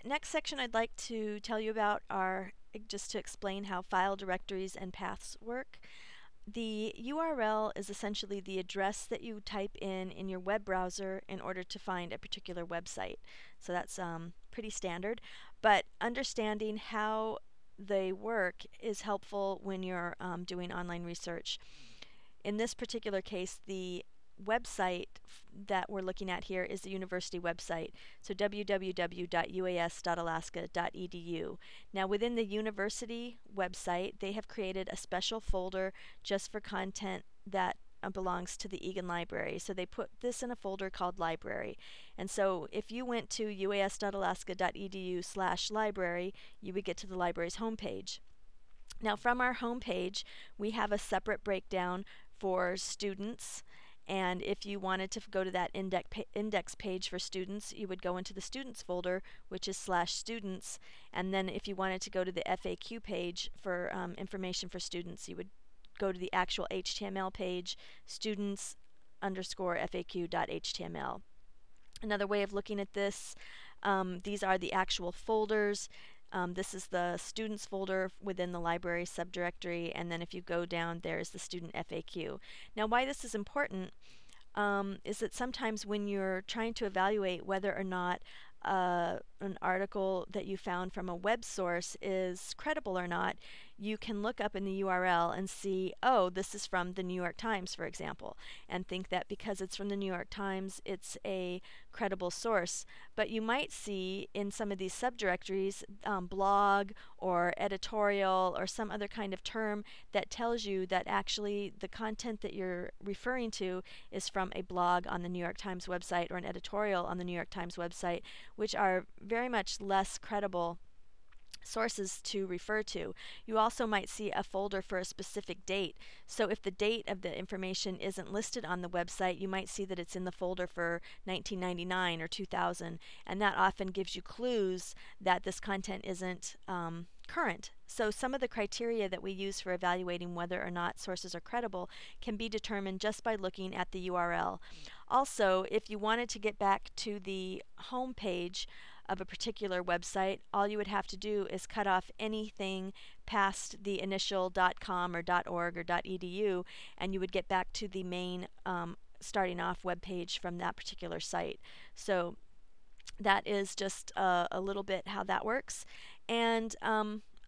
next section I'd like to tell you about are just to explain how file directories and paths work. The URL is essentially the address that you type in your web browser in order to find a particular website. So that's pretty standard, but understanding how they work is helpful when you're doing online research. In this particular case, the website that we're looking at here is the university website, so www.uas.alaska.edu. Now within the university website, they have created a special folder just for content that belongs to the Egan Library. So they put this in a folder called Library. And so if you went to uas.alaska.edu/library, you would get to the library's homepage. Now from our homepage, we have a separate breakdown for students, and if you wanted to go to that index page for students, you would go into the students folder, which is /students, and then if you wanted to go to the FAQ page for information for students, you would go to the actual HTML page, students_FAQ.html. Another way of looking at this, these are the actual folders. This is the students folder within the library subdirectory, and then if you go down, there's the student FAQ. Now why this is important is that sometimes when you're trying to evaluate whether or not an article that you found from a web source is credible or not, you can look up in the URL and see, oh, this is from the New York Times, for example, and think that because it's from the New York Times, it's a credible source. But you might see in some of these subdirectories blog or editorial or some other kind of term that tells you that actually the content that you're referring to is from a blog on the New York Times website or an editorial on the New York Times website, which are very much less credible sources to refer to. You also might see a folder for a specific date. So if the date of the information isn't listed on the website, you might see that it's in the folder for 1999 or 2000, and that often gives you clues that this content isn't current. So some of the criteria that we use for evaluating whether or not sources are credible can be determined just by looking at the URL. Also, if you wanted to get back to the home page of a particular website, all you would have to do is cut off anything past the initial .com or .org or .edu, and you would get back to the main starting off web page from that particular site. So that is just a little bit how that works. And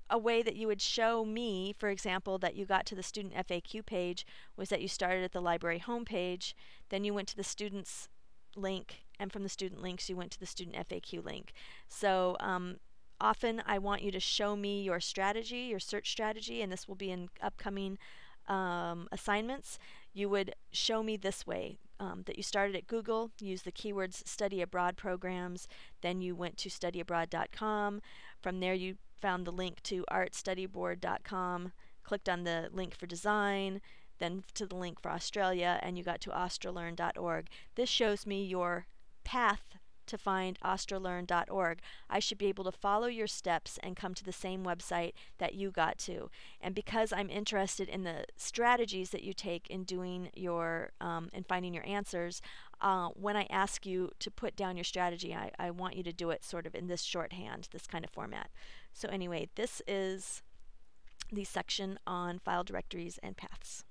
a way that you would show me, for example, that you got to the student FAQ page was that you started at the library homepage, then you went to the students link, and from the student links you went to the student FAQ link. So often I want you to show me your strategy, your search strategy, and this will be in upcoming assignments. You would show me this way, that you started at Google, used the keywords study abroad programs, then you went to studyabroad.com. From there you found the link to artstudyboard.com, clicked on the link for design, then to the link for Australia, and you got to australearn.org. This shows me your path to find australearn.org. I should be able to follow your steps and come to the same website that you got to. And because I'm interested in the strategies that you take in doing your in finding your answers, when I ask you to put down your strategy, I want you to do it sort of in this shorthand, this kind of format. So anyway, this is the section on file directories and paths.